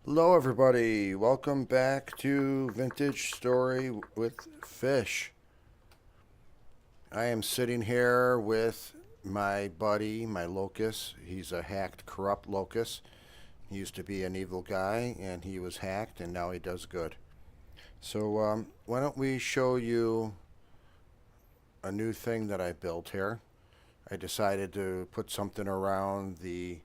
Hello, everybody. Welcome back to Vintage Story with Fish. I am sitting here with my buddy, my locust. He's a hacked, corrupt locust. He used to be an evil guy, and he was hacked, and now he does good. So, why don't we show you a new thing that I built here? I decided to put something around the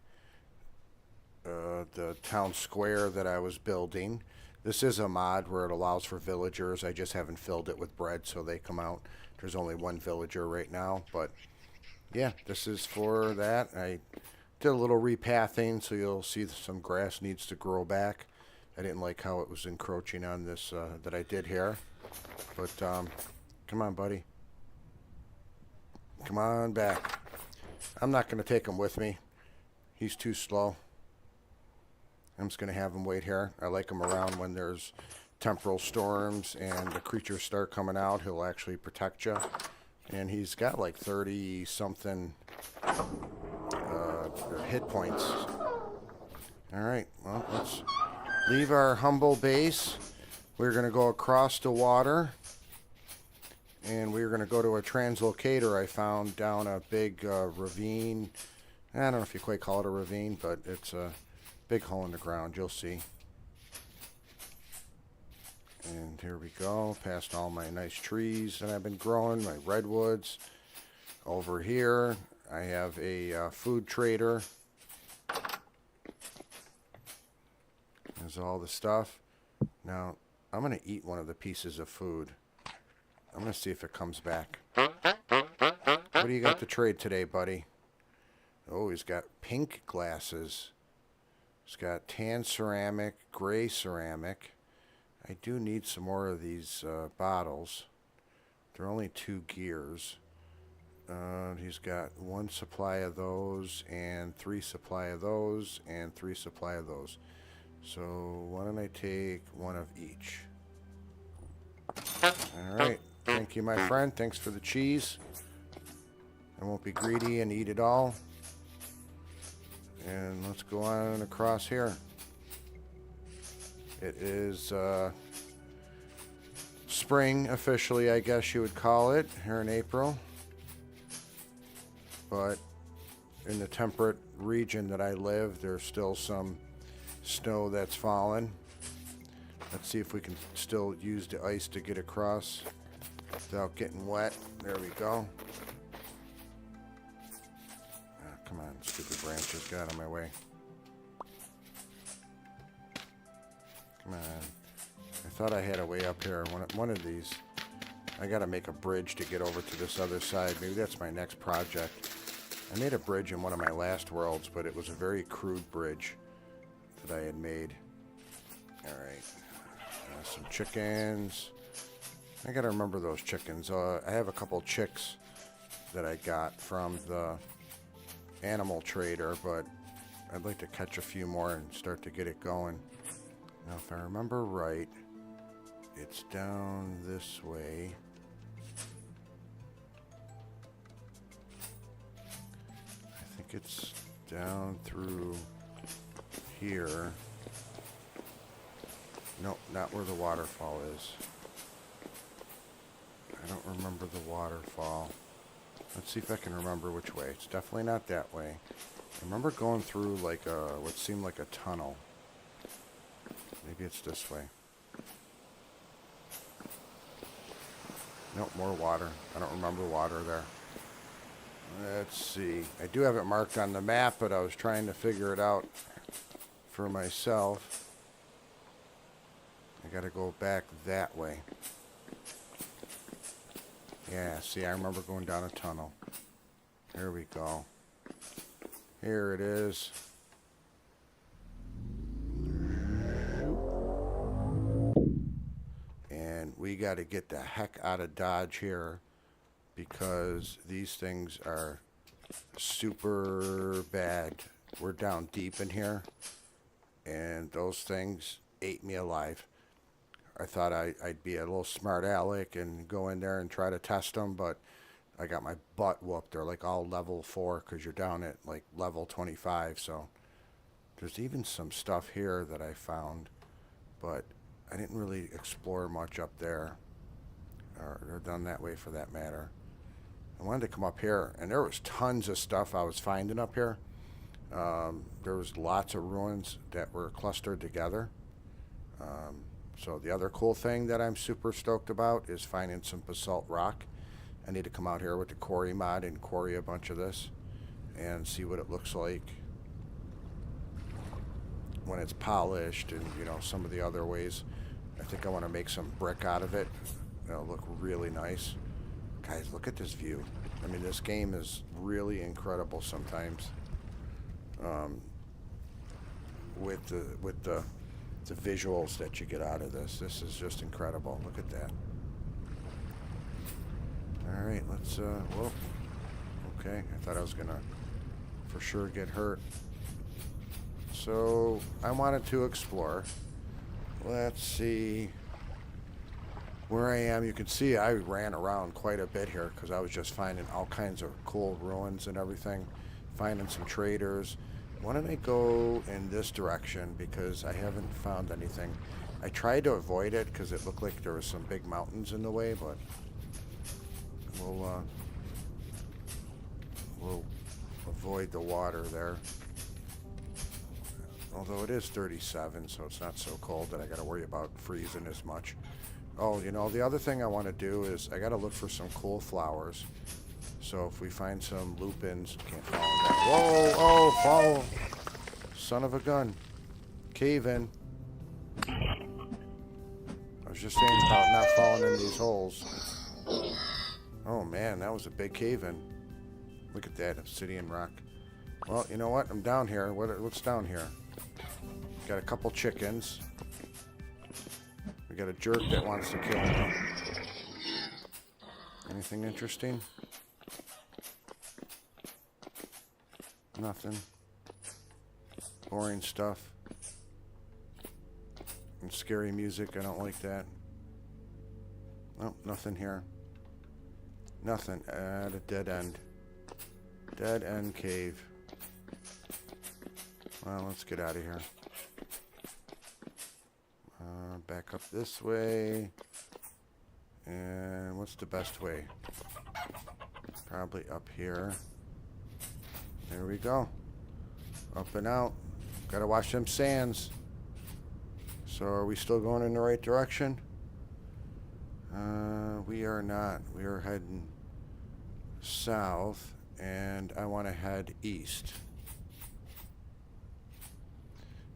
town square that I was building. This is a mod where it allows for villagers. I just haven't filled it with bread so they come out. There's only one villager right now, but yeah, this is for that. I did a little repathing so you'll see some grass needs to grow back. I didn't like how it was encroaching on this that I did here, but come on, buddy. Come on back. I'm not going to take him with me. He's too slow. I'm just going to have him wait here. I like him around when there's temporal storms and the creatures start coming out. He'll actually protect you. And he's got like 30 something hit points. All right, well, let's leave our humble base. We're going to go across the water. And we're going to go to a translocator I found down a big ravine. I don't know if you quite call it a ravine, but it's a big hole in the ground, you'll see. And here we go, past all my nice trees that I've been growing, my redwoods. Over here, I have a food trader. There's all the stuff. Now, I'm going to eat one of the pieces of food. I'm going to see if it comes back. What do you got to trade today, buddy? Oh, he's got pink glasses. It's got tan ceramic, gray ceramic. I do need some more of these bottles. They're only 2 gears. He's got 1 supply of those, and 3 supply of those, and 3 supply of those. So why don't I take 1 of each? All right. Thank you, my friend. Thanks for the cheese. I won't be greedy and eat it all. And let's go on across here. It is spring officially, I guess you would call it, here in April. But in the temperate region that I live, there's still some snow that's fallen. Let's see if we can still use the ice to get across without getting wet. There we go. Come on, stupid branches, get out of my way. Come on. I thought I had a way up here. One of these. I gotta make a bridge to get over to this other side. Maybe that's my next project. I made a bridge in one of my last worlds, but it was a very crude bridge that I had made. Alright. Some chickens. I gotta remember those chickens. I have a couple chicks that I got from the animal trader, but I'd like to catch a few more and start to get it going. Now, if I remember right, it's down this way. I think it's down through here. No, not where the waterfall is. I don't remember the waterfall. Let's see if I can remember which way. It's definitely not that way. I remember going through like what seemed like a tunnel. Maybe it's this way. Nope, more water. I don't remember water there. Let's see. I do have it marked on the map, but I was trying to figure it out for myself. I gotta go back that way. Yeah, see, I remember going down a tunnel. Here we go. Here it is. And we got to get the heck out of Dodge here because these things are super bad. We're down deep in here, and those things ate me alive. I thought I'd be a little smart aleck and go in there and try to test them, but I got my butt whooped. They're like all level 4 because you're down at like level 25, so There's even some stuff here that I found, but I didn't really explore much up there, or down that way for that matter. I wanted to come up here, and there was tons of stuff I was finding up here. There was lots of ruins that were clustered together. So the other cool thing that I'm super stoked about is finding some basalt rock. I need to come out here with the quarry mod and quarry a bunch of this and see what it looks like when it's polished, and you know, some of the other ways. I think I want to make some brick out of it. It'll look really nice. Guys, look at this view. I mean, this game is really incredible sometimes. With the visuals that you get out of this. This is just incredible. Look at that. All right, let's, whoa. Okay, I thought I was gonna for sure get hurt. So, I wanted to explore. Let's see where I am. You can see I ran around quite a bit here because I was just finding all kinds of cool ruins and everything. Finding some traders. Why don't I go in this direction because I haven't found anything. I tried to avoid it because it looked like there was some big mountains in the way, but we'll avoid the water there. Although it is 37, so it's not so cold that I got to worry about freezing as much. Oh, you know, the other thing I want to do is I got to look for some cool flowers. So if we find some lupins, can't fall in that. Whoa, oh, fall. Son of a gun. Cave in. I was just saying about not falling in these holes. Oh man, that was a big cave in. Look at that, obsidian rock. Well, you know what? I'm down here. What's down here? Got a couple chickens. We got a jerk that wants to kill me. Anything interesting? Nothing. Boring stuff. And scary music. I don't like that. Oh, nothing here. Nothing. At a dead end. Dead end cave. Well, let's get out of here. Back up this way. And what's the best way? Probably up here. There we go. Up and out. Gotta watch them sands. So are we still going in the right direction? We are not. We are heading south, and I want to head east.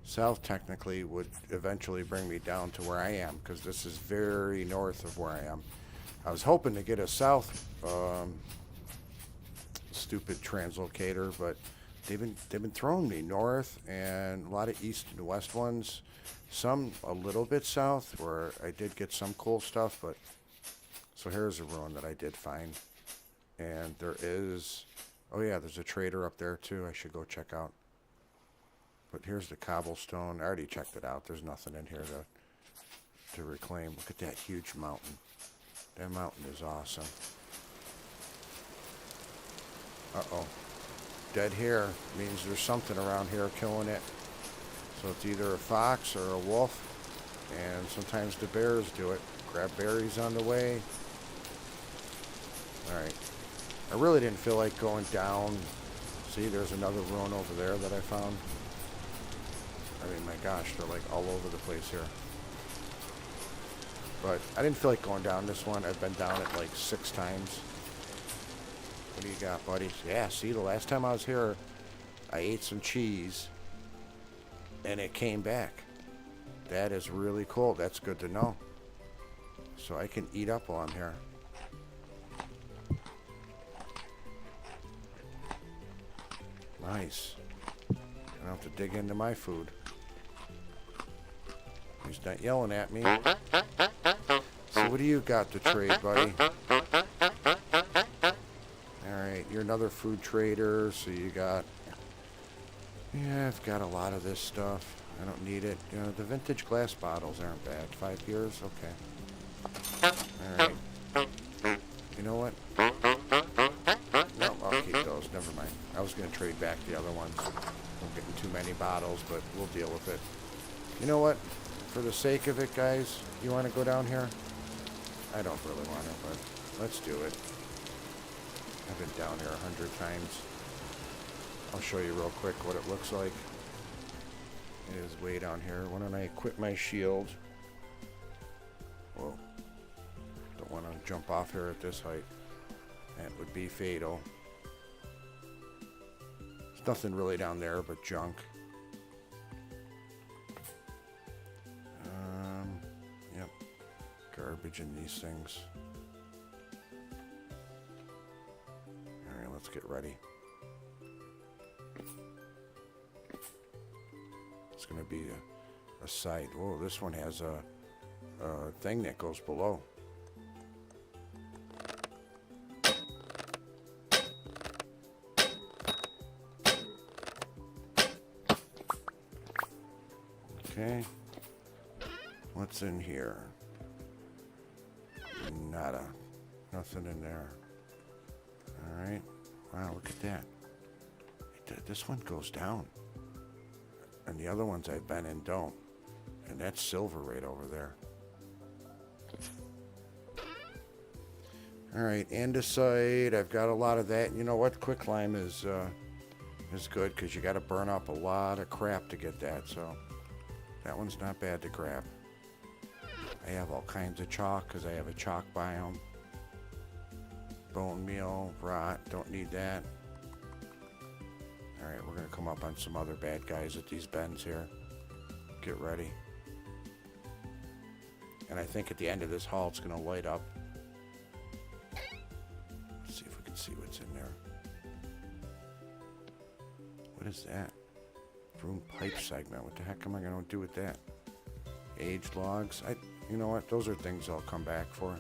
South technically would eventually bring me down to where I am, because this is very north of where I am. I was hoping to get a south stupid translocator, but they've been throwing me north and a lot of east and west ones. Some a little bit south where I did get some cool stuff, but so here's a ruin that I did find. And there is, oh yeah, there's a trader up there too. I should go check out. But here's the cobblestone. I already checked it out. There's nothing in here to reclaim. Look at that huge mountain. That mountain is awesome. Uh-oh. Dead hair means there's something around here killing it. So it's either a fox or a wolf. And sometimes the bears do it. Grab berries on the way. Alright. I really didn't feel like going down. See, there's another ruin over there that I found. I mean, my gosh, they're like all over the place here. But I didn't feel like going down this one. I've been down it like 6 times. What do you got, buddy? Yeah, see, the last time I was here, I ate some cheese, and it came back. That is really cool. That's good to know. So I can eat up while I'm here. Nice. I don't have to dig into my food. He's not yelling at me. So what do you got to trade, buddy? Alright, you're another food trader, so you got... Yeah, I've got a lot of this stuff. I don't need it. You know, the vintage glass bottles aren't bad. 5 years? Okay. Alright. You know what? No, I'll keep those. Never mind. I was going to trade back the other ones. I'm getting too many bottles, but we'll deal with it. You know what? For the sake of it, guys, you want to go down here? I don't really want to, but let's do it. I've been down here 100 times. I'll show you real quick what it looks like. It is way down here. Why don't I equip my shield? Whoa. Don't want to jump off here at this height. That would be fatal. There's nothing really down there but junk. Yep. Garbage in these things. Alright, let's get ready. It's going to be a side. Whoa, this one has a thing that goes below. Okay. What's in here? Nada. Nothing in there. Alright. Wow, look at that. This one goes down. And the other ones I've been in don't. And that's silver right over there. Alright, andesite. I've got a lot of that. You know what? Quicklime is good because you got to burn up a lot of crap to get that. So that one's not bad to grab. I have all kinds of chalk because I have a chalk biome. Bone meal, rot. Don't need that. Alright, we're going to come up on some other bad guys at these bends here. Get ready. And I think at the end of this hall it's going to light up. Let's see if we can see what's in there. What is that? Room pipe segment. What the heck am I going to do with that? Age logs. You know what? Those are things I'll come back for.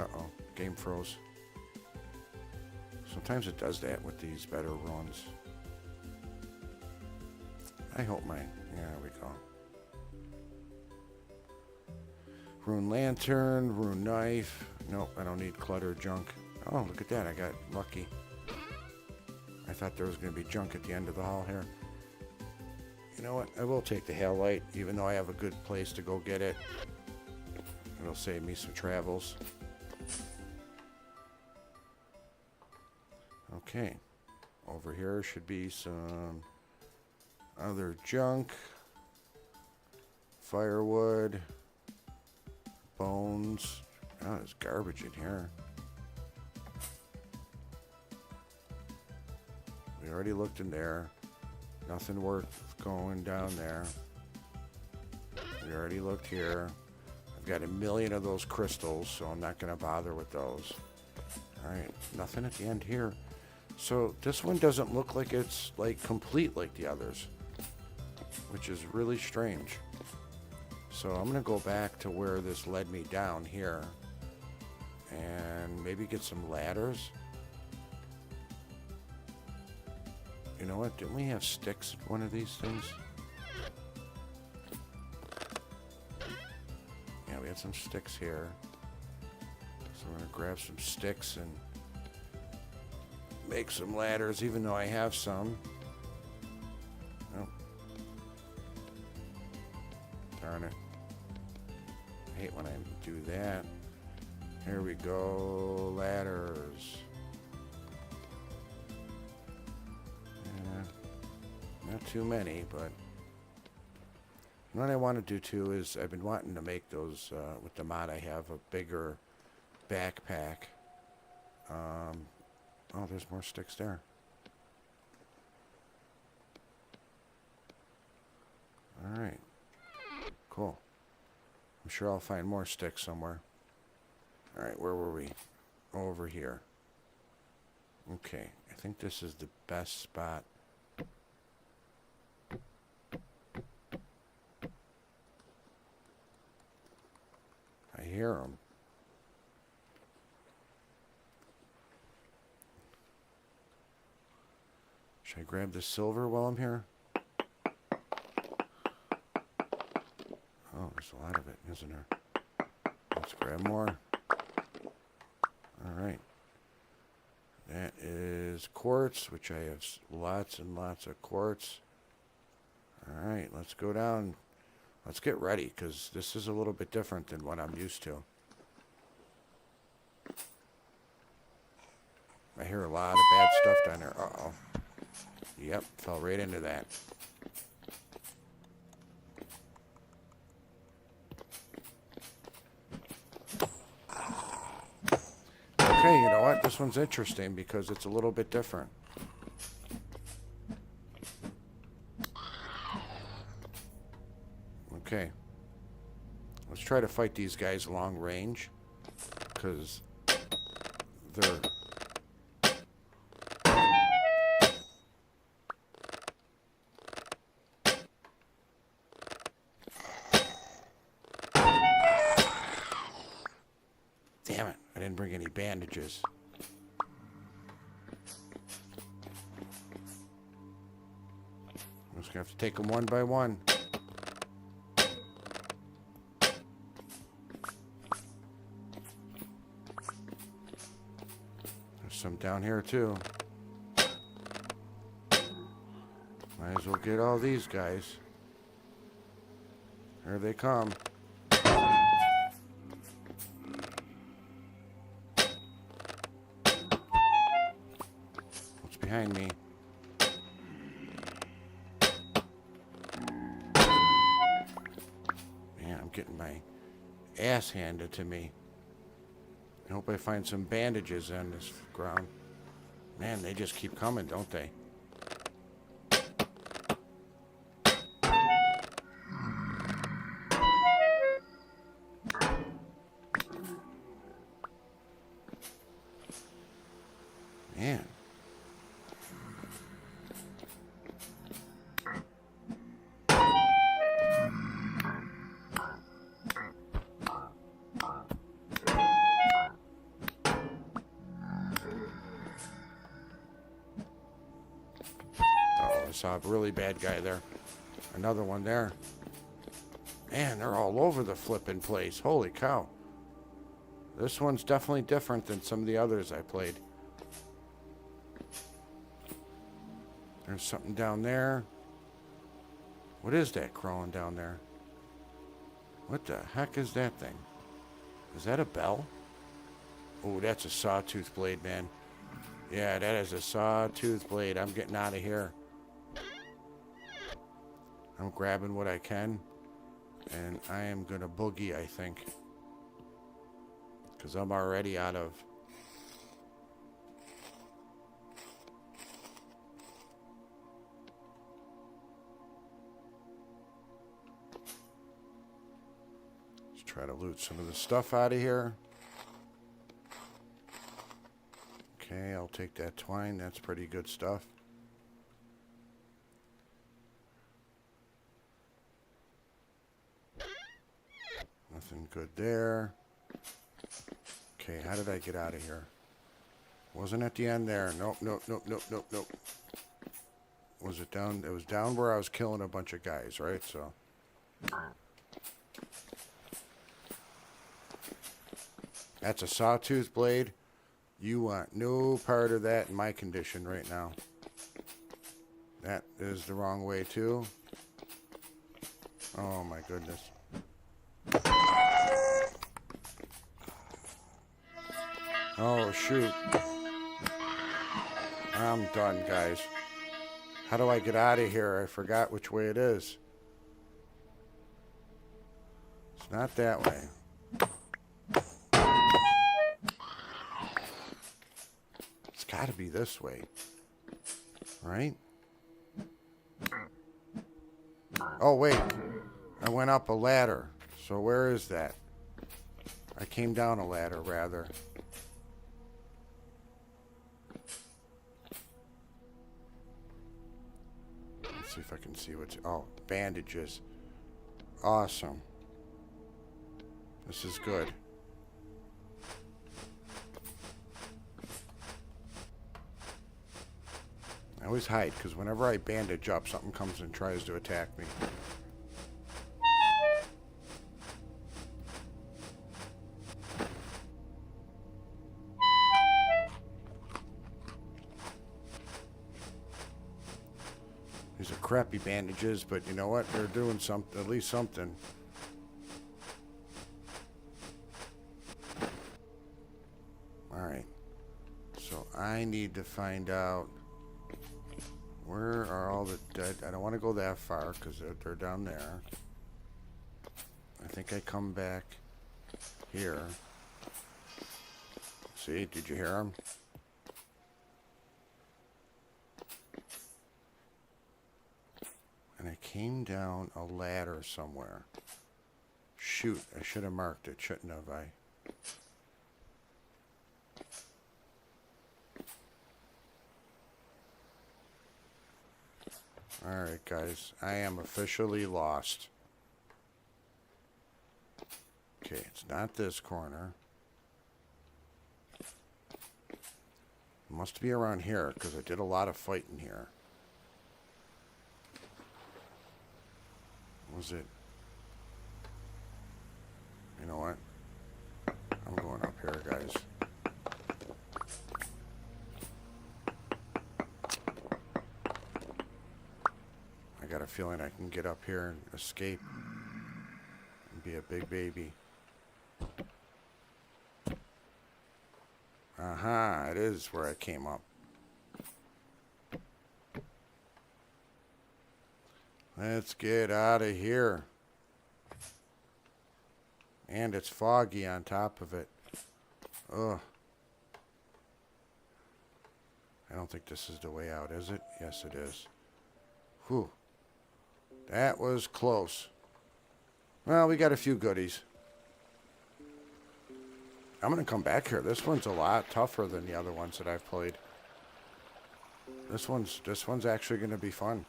Uh-oh. Game froze. Sometimes it does that with these better runs. I hope mine. Yeah, there we go. Rune lantern, rune knife. Nope, I don't need clutter junk. Oh, look at that. I got lucky. I thought there was going to be junk at the end of the hall here. You know what? I will take the halite, even though I have a good place to go get it. It'll save me some travels. Okay. Over here should be some other junk. Firewood. Bones. Oh, there's garbage in here. We already looked in there. Nothing worth going down there. We already looked here. I've got a million of those crystals, so I'm not going to bother with those. Alright, nothing at the end here. So this one doesn't look like it's like complete like the others, which is really strange. So I'm going to go back to where this led me down here and maybe get some ladders. You know what? Didn't we have sticks at one of these things? Yeah, we had some sticks here. So we're going to grab some sticks and make some ladders, even though I have some. Oh. Darn it. I hate when I do that. Here we go. Ladders. Not too many, but what I want to do too is I've been wanting to make those with the mod I have a bigger backpack. Oh, there's more sticks there. Alright. Cool. I'm sure I'll find more sticks somewhere. Alright, where were we? Over here. Okay, I think this is the best spot. I hear them. Should I grab the silver while I'm here? Oh, there's a lot of it, isn't there? Let's grab more. Alright. That is quartz, which I have lots and lots of quartz. All right, let's go down. Let's get ready, because this is a little bit different than what I'm used to. I hear a lot of bad stuff down there. Uh-oh. Yep, fell right into that. Okay, you know what? This one's interesting because it's a little bit different. Okay. Let's try to fight these guys long range, because they're... Damn it, I didn't bring any bandages. I'm just going to have to take them one by one. Some down here too. Might as well get all these guys. Here they come. What's behind me? Man, I'm getting my ass handed to me. I hope I find some bandages on this ground. Man, they just keep coming, don't they? Man. I saw a really bad guy there. Another one there. Man, they're all over the flipping place. Holy cow. This one's definitely different than some of the others I played. There's something down there. What is that crawling down there? What the heck is that thing? Is that a bell? Oh, that's a sawtooth blade, man. Yeah, that is a sawtooth blade. I'm getting out of here. I'm grabbing what I can, and I am gonna boogie, I think, because I'm already out of... Let's try to loot some of the stuff out of here. Okay, I'll take that twine. That's pretty good stuff. Nothing good there. Okay, how did I get out of here? Wasn't at the end there. Nope, nope, nope, nope, nope, nope. Was it down? It was down where I was killing a bunch of guys, right? So. That's a sawtooth blade. You want no part of that in my condition right now. That is the wrong way too. Oh my goodness. Oh, shoot. I'm done, guys. How do I get out of here? I forgot which way it is. It's not that way. It's got to be this way. Right? Oh, wait. I went up a ladder. So where is that? I came down a ladder, rather. See if I can see what's... Oh, bandages. Awesome. This is good. I always hide, because whenever I bandage up, something comes and tries to attack me. crappy bandages, but you know what? They're doing something, at least something. Alright. So I need to find out where are all the dead. I don't want to go that far because they're down there. I think I come back here. See, did you hear them? And I came down a ladder somewhere. Shoot, I should have marked it, shouldn't have I? Alright guys, I am officially lost. Okay, it's not this corner. It must be around here, because I did a lot of fighting here. Was it? You know what? I'm going up here, guys. I got a feeling I can get up here and escape and be a big baby. Aha, it is where I came up. Let's get out of here. And it's foggy on top of it. Ugh. I don't think this is the way out, is it? Yes, it is. Whew. That was close. Well, we got a few goodies. I'm going to come back here. This one's a lot tougher than the other ones that I've played. This one's actually going to be fun.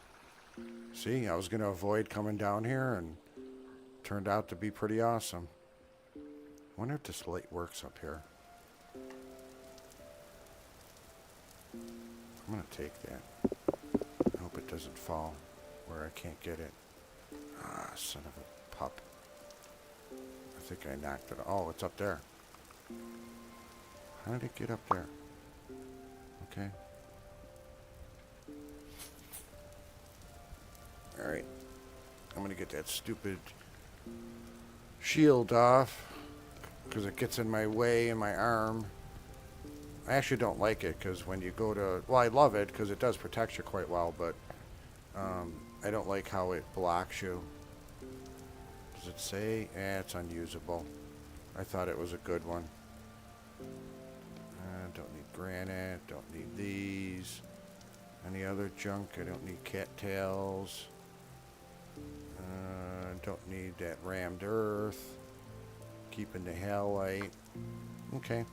See, I was going to avoid coming down here and turned out to be pretty awesome. I wonder if this light works up here. I'm going to take that. I hope it doesn't fall where I can't get it. Ah, son of a pup. I think I knocked it. Oh, it's up there. How did it get up there? Okay. Alright. I'm going to get that stupid shield off because it gets in my way in my arm. I actually don't like it because when you go to... Well, I love it because it does protect you quite well, but I don't like how it blocks you. Does it say? It's unusable. I thought it was a good one. Don't need granite. Don't need these. Any other junk? I don't need cattails. Don't need that rammed earth. Keeping the halite. Okay.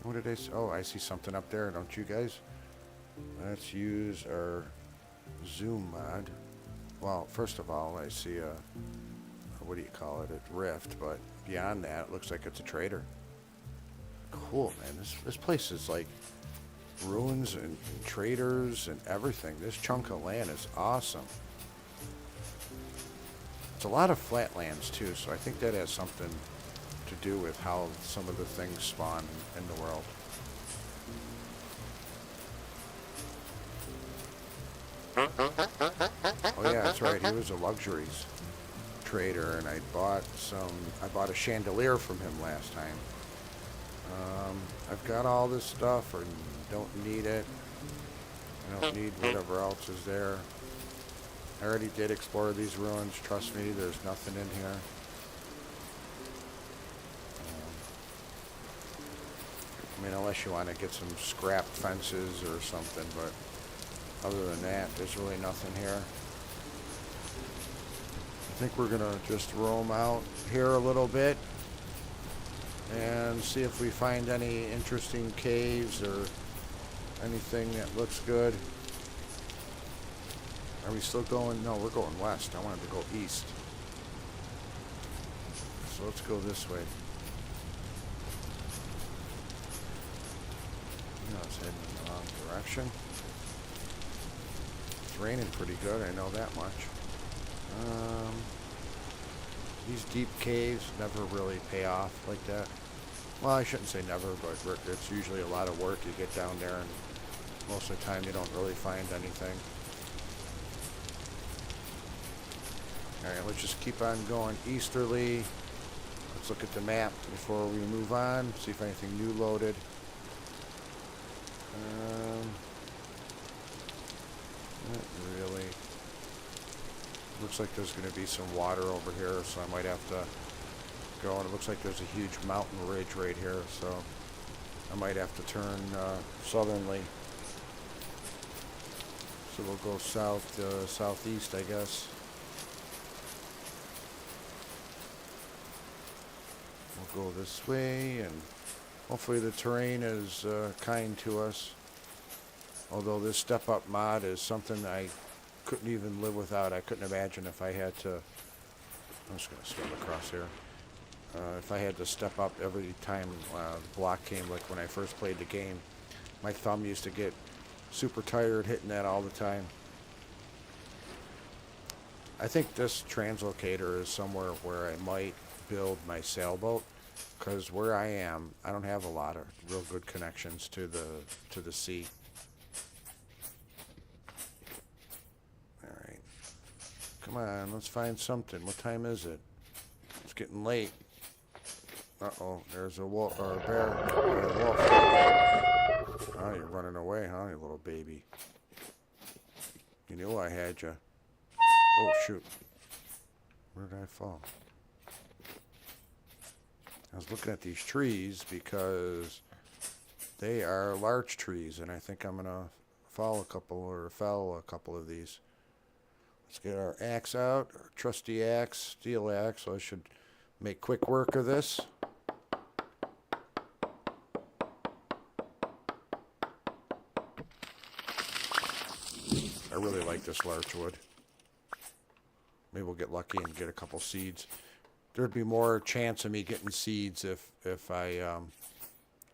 What did I say? Oh, I see something up there, don't you guys? Let's use our zoom mod. Well, first of all, I see a, what do you call it, a rift, but beyond that, it looks like it's a trader. Cool, man. This place is like ruins and traders and everything. This chunk of land is awesome. It's a lot of flatlands too, so I think that has something to do with how some of the things spawn in the world. Oh yeah, that's right. He was a luxuries trader, and I bought a chandelier from him last time. I've got all this stuff, and don't need it. I don't need whatever else is there. I already did explore these ruins. Trust me, there's nothing in here. I mean, unless you want to get some scrap fences or something, but other than that, there's really nothing here. I think we're going to just roam out here a little bit and see if we find any interesting caves or anything that looks good. Are we still going? No, we're going west. I wanted to go east. So let's go this way. No, it's heading in the wrong direction. It's raining pretty good, I know that much. These deep caves never really pay off like that. Well, I shouldn't say never, but it's usually a lot of work. You get down there and most of the time you don't really find anything. Alright, let's just keep on going easterly. Let's look at the map before we move on. See if anything new loaded. Not really. Looks like there's going to be some water over here, so I might have to go. And it looks like there's a huge mountain ridge right here, so I might have to turn southerly. So we'll go southeast, I guess. We'll go this way, and hopefully the terrain is kind to us. Although this step-up mod is something I couldn't even live without. I couldn't imagine if I had to... I'm just going to swim across here. If I had to step up every time the block came, like when I first played the game, my thumb used to get super tired hitting that all the time. I think this translocator is somewhere where I might build my sailboat, because where I am, I don't have a lot of real good connections to the sea. Alright. Come on, let's find something. What time is it? It's getting late. Uh-oh, there's a wolf, or a bear, or a wolf. Oh, you're running away, huh, you little baby? You knew I had you. Oh, shoot. Where did I fall? I was looking at these trees because they are large trees, and I think I'm going to fell a couple of these. Let's get our axe out, our trusty axe, steel axe, so I should make quick work of this. I really like this larch wood. Maybe we'll get lucky and get a couple seeds. There'd be more chance of me getting seeds if I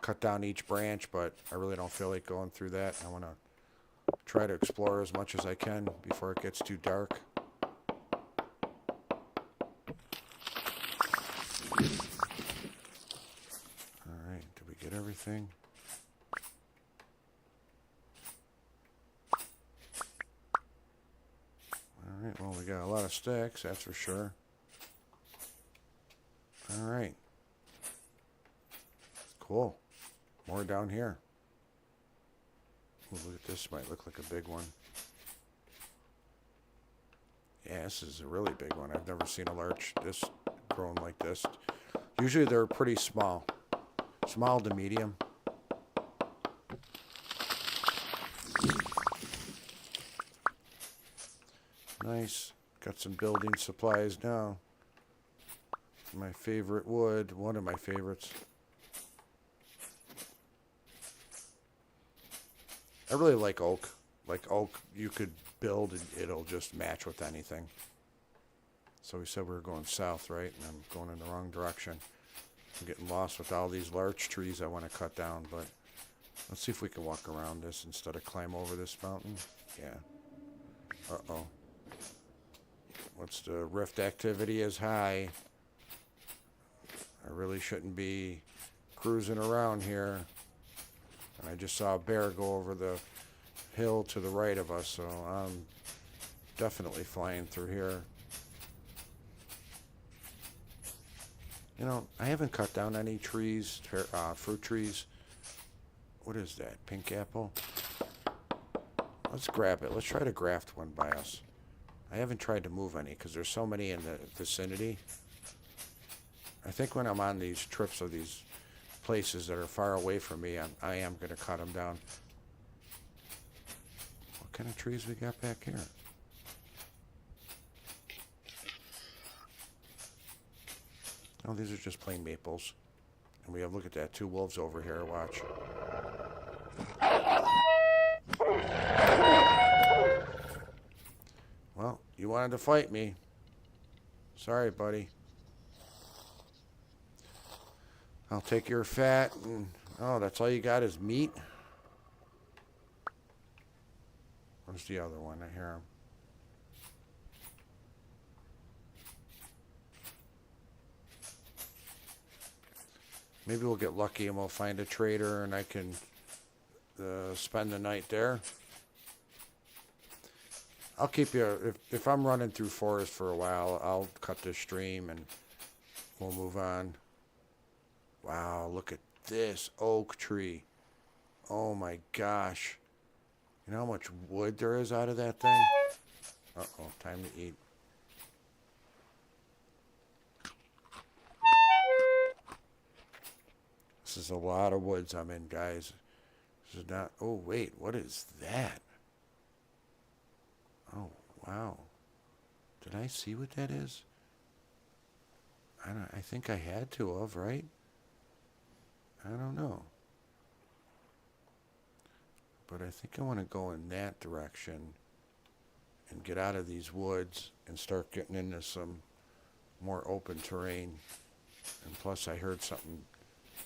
cut down each branch, but I really don't feel like going through that. I want to try to explore as much as I can before it gets too dark. Alright, did we get everything? Alright, well, we got a lot of sticks, that's for sure. Alright. Cool. More down here. Ooh, look at this, might look like a big one. Yeah, this is a really big one. I've never seen a larch this grown like this. Usually they're pretty small. Small to medium. Nice. Got some building supplies now. My favorite wood. One of my favorites. I really like oak. Like oak, you could build and it'll just match with anything. So we said we were going south, right? And I'm going in the wrong direction. I'm getting lost with all these large trees I want to cut down, but let's see if we can walk around this instead of climb over this mountain. Yeah. Uh-oh. What's the rift activity is high. I really shouldn't be cruising around here. And I just saw a bear go over the hill to the right of us, so I'm definitely flying through here. You know, I haven't cut down any trees, fruit trees. What is that? Pink apple? Let's grab it. Let's try to graft one by us. I haven't tried to move any because there's so many in the vicinity. I think when I'm on these trips of these places that are far away from me, I am going to cut them down. What kind of trees we got back here? Oh, these are just plain maples. And we have, look at that, 2 wolves over here. Watch. Well, you wanted to fight me. Sorry, buddy. I'll take your fat and... Oh, that's all you got is meat? Where's the other one? I hear him. Maybe we'll get lucky and we'll find a trader and I can spend the night there. I'll keep you, if I'm running through forest for a while, I'll cut this stream and we'll move on. Wow, look at this oak tree. Oh my gosh. You know how much wood there is out of that thing? Uh-oh, time to eat. This is a lot of woods I'm in, guys. This is not... Oh, wait, what is that? Oh, wow. Did I see what that is? I think I had to have, right? I don't know. But I think I want to go in that direction and get out of these woods and start getting into some more open terrain. And plus I heard something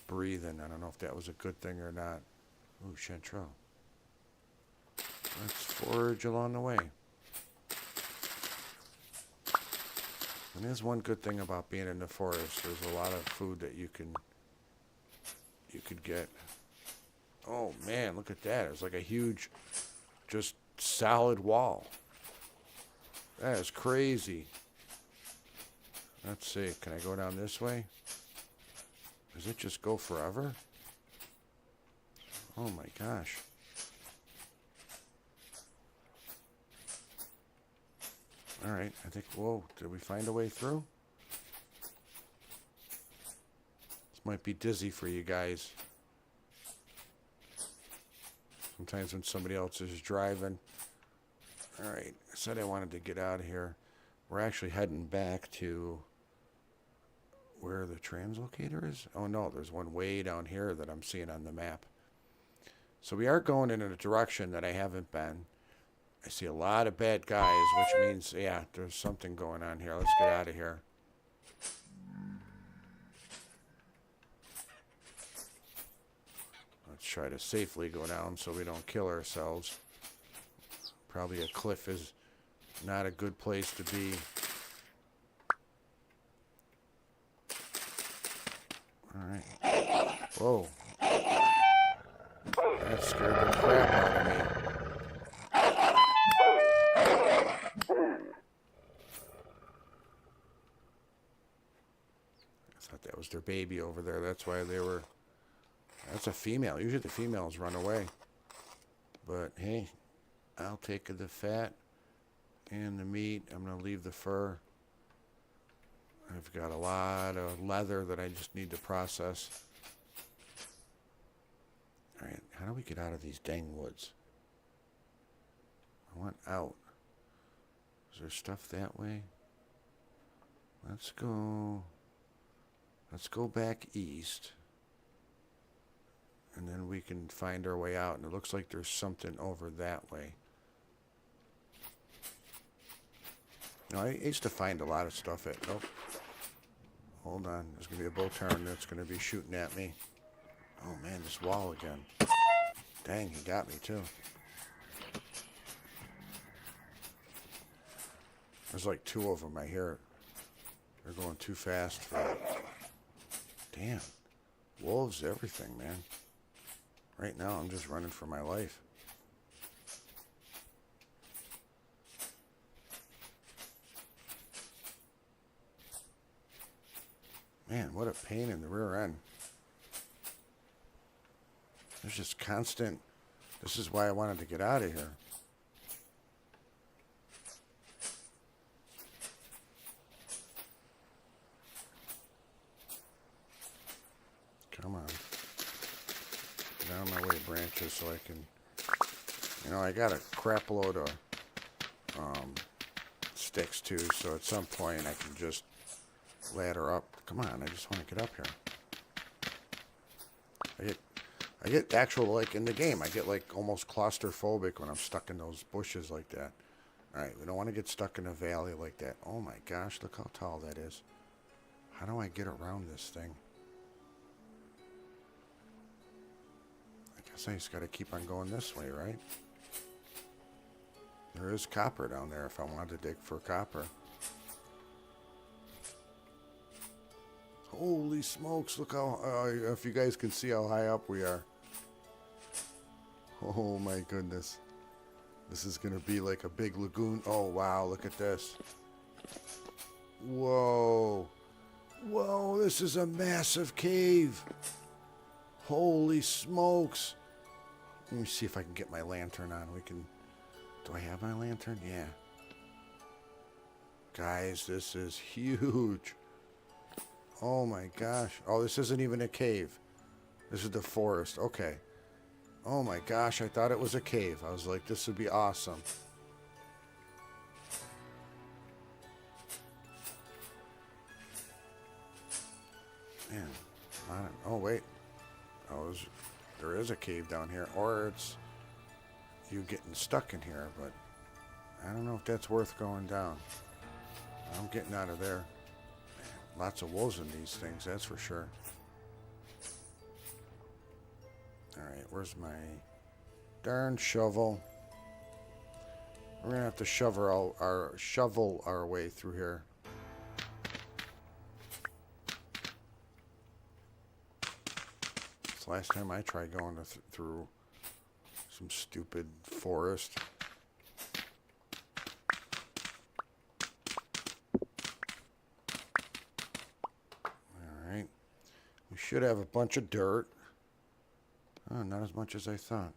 breathing. I don't know if that was a good thing or not. Ooh, Chanterelle. Let's forage along the way. And there's one good thing about being in the forest. There's a lot of food that you could get. Oh man, look at that. It's like a huge, just solid wall. That is crazy. Let's see, can I go down this way? Does it just go forever? Oh my gosh. Alright, I think, whoa, did we find a way through? This might be dizzy for you guys. Sometimes when somebody else is driving. Alright, I said I wanted to get out of here. We're actually heading back to where the translocator is. Oh no, there's one way down here that I'm seeing on the map. So we are going in a direction that I haven't been. I see a lot of bad guys, which means, yeah, there's something going on here. Let's get out of here. Let's try to safely go down so we don't kill ourselves. Probably a cliff is not a good place to be. Alright. Whoa. That scared the crap out of me. I thought that was their baby over there. That's why they were... That's a female. Usually the females run away. But hey, I'll take the fat and the meat. I'm going to leave the fur. I've got a lot of leather that I just need to process. Alright, how do we get out of these dang woods? I want out. Is there stuff that way? Let's go back east. And then we can find our way out. And it looks like there's something over that way. Now, I used to find a lot of stuff at... Oh, hold on. There's going to be a bow turn that's going to be shooting at me. Oh, man, this wall again. Dang, he got me, too. There's like two of them. I hear it. They're going too fast for it. Damn. Wolves, everything, man. Right now, I'm just running for my life. Man, what a pain in the rear end. There's just constant... This is why I wanted to get out of here. Come on. Get out of my way, branches, so I can... You know, I got a crap load of sticks, too, so at some point I can just ladder up. Come on, I just want to get up here. I get actual, like, in the game, I get, like, almost claustrophobic when I'm stuck in those bushes like that. Alright, we don't want to get stuck in a valley like that. Oh my gosh, look how tall that is. How do I get around this thing? I guess I just got to keep on going this way, right? There is copper down there if I wanted to dig for copper. Holy smokes, look how... if you guys can see how high up we are. Oh my goodness. This is going to be like a big lagoon. Oh, wow. Look at this. Whoa. Whoa, this is a massive cave. Holy smokes. Let me see if I can get my lantern on. Do I have my lantern? Yeah. Guys, this is huge. Oh my gosh. Oh, this isn't even a cave. This is the forest. Okay. Oh my gosh, I thought it was a cave. I was like, this would be awesome. Man, oh wait. There is a cave down here, or it's you getting stuck in here, but I don't know if that's worth going down. I'm getting out of there. Man, lots of wolves in these things, that's for sure. Alright, where's my darn shovel? We're gonna have to shovel our way through here. It's last time I tried going through some stupid forest. Alright. We should have a bunch of dirt. Oh, not as much as I thought.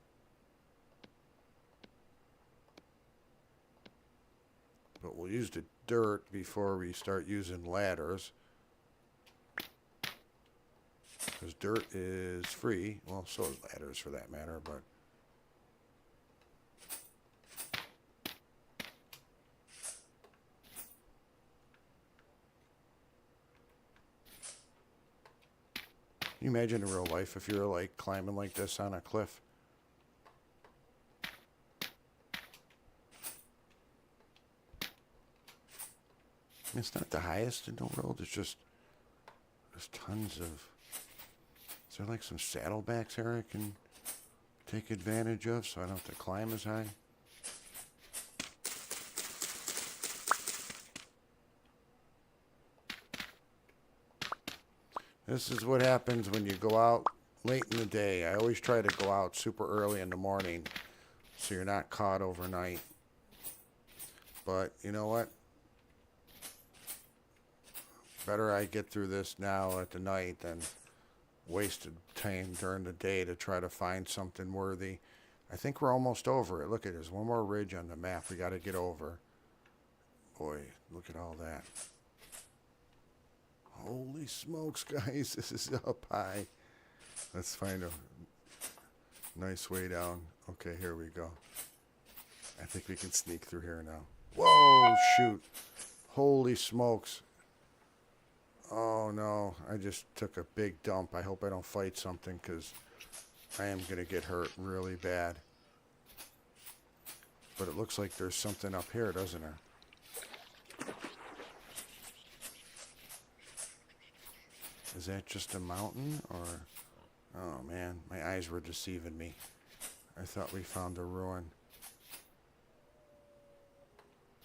But we'll use the dirt before we start using ladders. Because dirt is free. Well, so is ladders for that matter, but... Can you imagine in real life if you're like climbing like this on a cliff? I mean, it's not the highest in the world. It's just there's tons of. Is there like some saddlebacks here I can take advantage of so I don't have to climb as high? This is what happens when you go out late in the day. I always try to go out super early in the morning so you're not caught overnight. But you know what? Better I get through this now at the night than wasted time during the day to try to find something worthy. I think we're almost over it. Look at there's one more ridge on the map we got to get over. Boy, look at all that. Holy smokes, guys, this is up high. Let's find a nice way down. Okay, here we go. I think we can sneak through here now. Whoa, shoot. Holy smokes. Oh, no. I just took a big dump. I hope I don't fight something because I am going to get hurt really bad. But it looks like there's something up here, doesn't there? Is that just a mountain or... Oh, man. My eyes were deceiving me. I thought we found a ruin.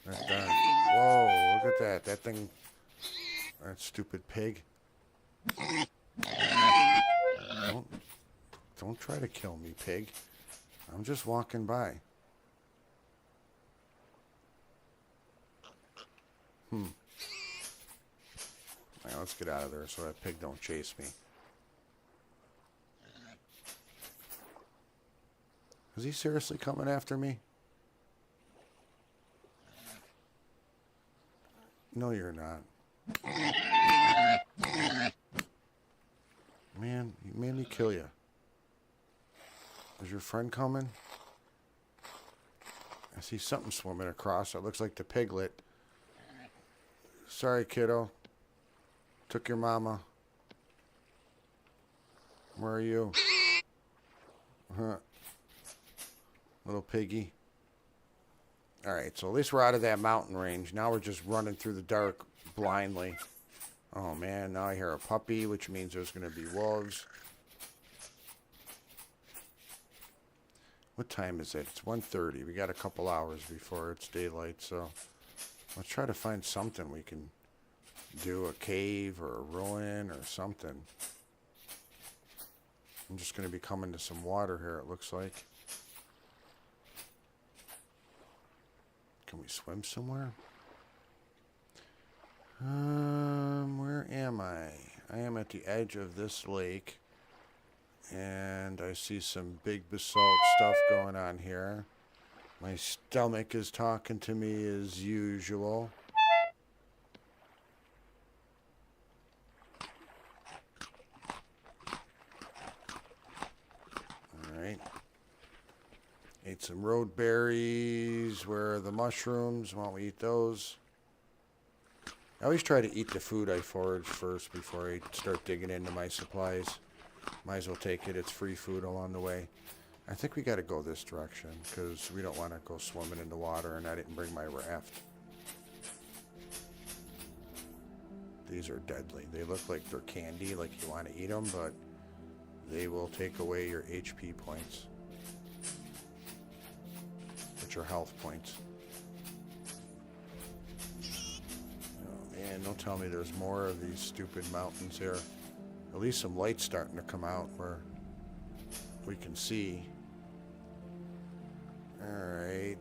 Whoa, look at that. That thing... That stupid pig. Don't try to kill me, pig. I'm just walking by. Now, let's get out of there so that pig don't chase me. Is he seriously coming after me? No, you're not. Man, he made me kill you. Is your friend coming? I see something swimming across. It looks like the piglet. Sorry, kiddo. Took your mama. Where are you? Huh. Little piggy. Alright, so at least we're out of that mountain range. Now we're just running through the dark blindly. Oh man, now I hear a puppy, which means there's going to be wolves. What time is it? It's 1:30. We got a couple hours before it's daylight, so let's try to find something we can do, a cave or a ruin or something. I'm just going to be coming to some water here, it looks like. Can we swim somewhere? Where am I? I am at the edge of this lake. And I see some big basalt stuff going on here. My stomach is talking to me as usual. Alright. Ate some road berries. Where are the mushrooms? Why don't we eat those? I always try to eat the food I forage first before I start digging into my supplies. Might as well take it. It's free food along the way. I think we got to go this direction because we don't want to go swimming in the water, and I didn't bring my raft. These are deadly. They look like they're candy, like you want to eat them, but they will take away your HP points, which are health points. Oh man, don't tell me there's more of these stupid mountains here. At least some light's starting to come out where we can see. Alright,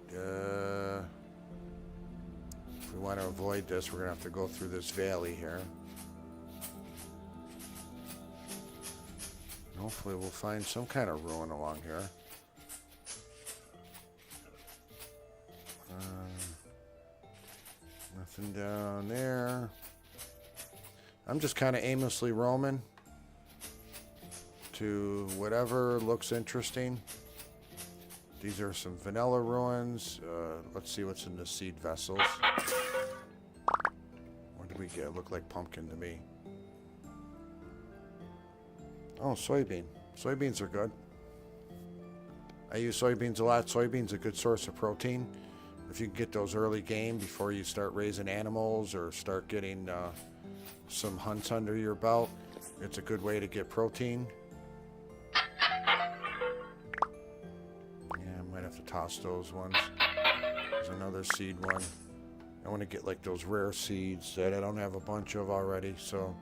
if we want to avoid this, we're going to have to go through this valley here. Hopefully we'll find some kind of ruin along here. Nothing down there. I'm just kind of aimlessly roaming to whatever looks interesting. These are some vanilla ruins. Let's see what's in the seed vessels. What did we get? Look like pumpkin to me. Oh, soybean. Soybeans are good. I use soybeans a lot. Soybeans are a good source of protein. If you can get those early game before you start raising animals or start getting some hunts under your belt, it's a good way to get protein. To toss those ones. There's another seed one. I want to get like those rare seeds that I don't have a bunch of already. So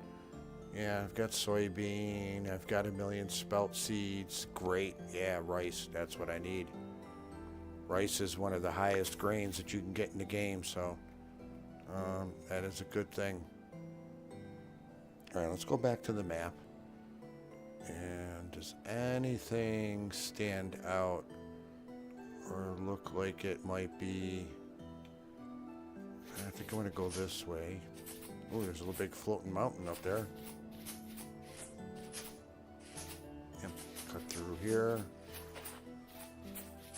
yeah, I've got soybean. I've got 1,000,000 spelt seeds. Great. Yeah, rice. That's what I need. Rice is one of the highest grains that you can get in the game. So that is a good thing. All right, let's go back to the map. And does anything stand out or look like it might be? I think I'm going to go this way. Oh, there's a little big floating mountain up there. Yep, cut through here.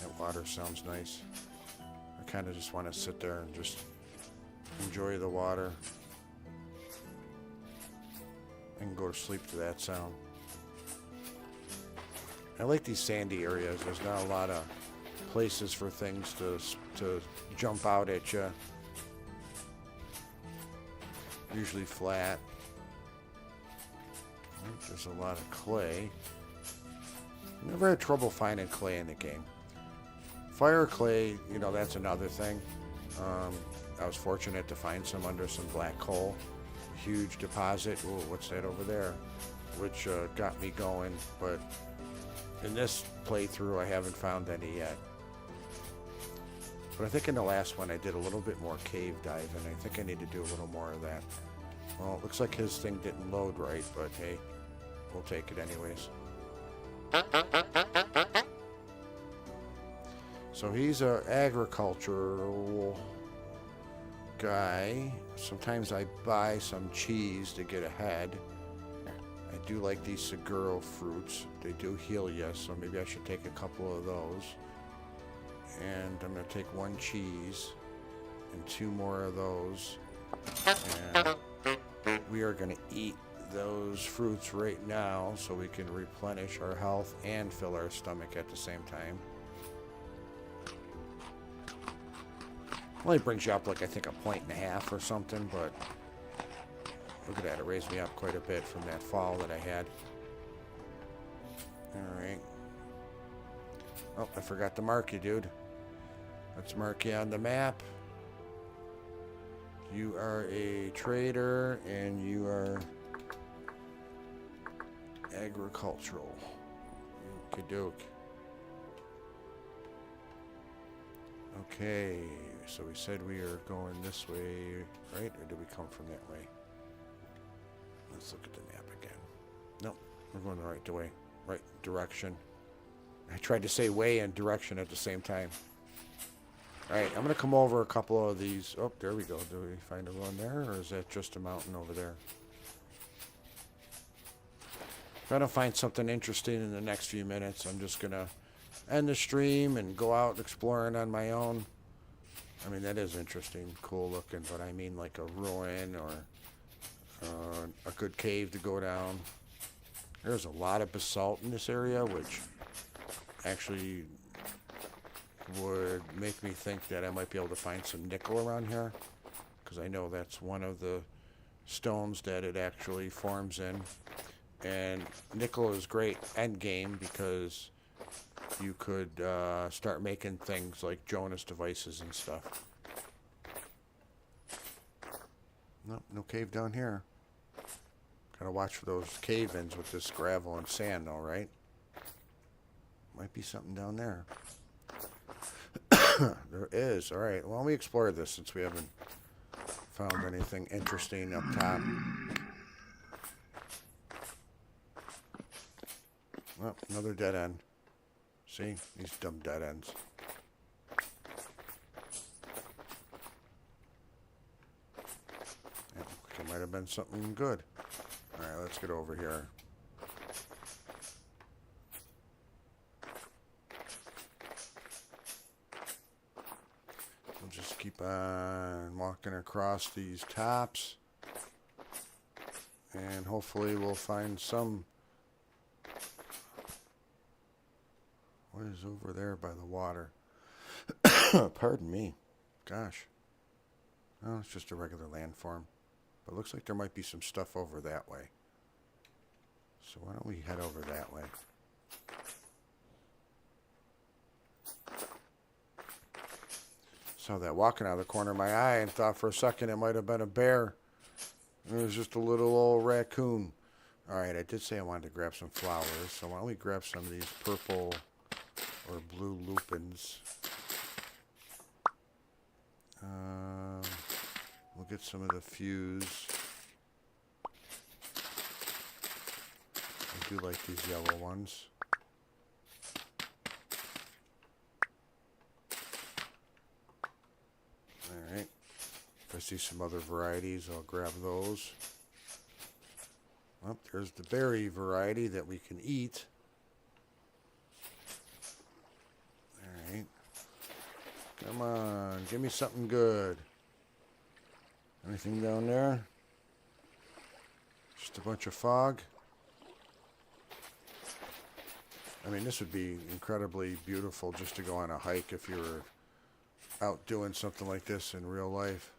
That water sounds nice. I kind of just want to sit there and just enjoy the water. I can go to sleep to that sound. I like these sandy areas. There's not a lot of places for things to jump out at you. Usually flat. There's a lot of clay. Never had trouble finding clay in the game. Fire clay, you know, that's another thing. I was fortunate to find some under some black coal. Huge deposit. Ooh, what's that over there? Which got me going, but in this playthrough I haven't found any yet. But I think in the last one I did a little bit more cave diving. I think I need to do a little more of that. Well, it looks like his thing didn't load right, but hey, we'll take it anyways. So he's an agricultural guy. Sometimes I buy some cheese to get ahead. I do like these Seguro fruits. They do heal you, so maybe I should take a couple of those. And I'm going to take 1 cheese and 2 more of those. And we are going to eat those fruits right now so we can replenish our health and fill our stomach at the same time. Only brings you up like I think 1.5 points or something, but look at that, it raised me up quite a bit from that fall that I had. Alright. Oh, I forgot to mark you, dude. Let's mark you on the map. You are a trader and you are agricultural. Okie doke. Okay, so we said we are going this way, right? Or did we come from that way? Let's look at the map again. Nope, we're going the right way. Right direction. I tried to say way and direction at the same time. Alright, I'm going to come over a couple of these. Oh, there we go. Do we find a run there, or is that just a mountain over there? If I don't find something interesting in the next few minutes, I'm just going to end the stream and go out exploring on my own. I mean, that is interesting, cool looking, but I mean like a ruin or a good cave to go down. There's a lot of basalt in this area, which actually would make me think that I might be able to find some nickel around here, because I know that's one of the stones that it actually forms in. And nickel is great end game because you could start making things like Jonas devices and stuff. Nope, no cave down here. Gotta watch for those cave-ins with this gravel and sand, though, right? Might be something down there. There is. All right. Well, we explore this since we haven't found anything interesting up top. Well, another dead end. See? These dumb dead ends. Yeah, it might have been something good. All right, let's get over here. We'll just keep on walking across these tops. And hopefully we'll find some. What is over there by the water? Pardon me. Gosh. Oh, it's just a regular landform. But it looks like there might be some stuff over that way. So why don't we head over that way? Saw that walking out of the corner of my eye and thought for a second it might have been a bear. It was just a little old raccoon. Alright, I did say I wanted to grab some flowers. So why don't we grab some of these purple or blue lupins. We'll get some of the fuse. I do like these yellow ones. Alright. If I see some other varieties, I'll grab those. Oh, there's the berry variety that we can eat. Alright. Come on, give me something good. Anything down there? Just a bunch of fog. I mean, this would be incredibly beautiful just to go on a hike if you were out doing something like this in real life.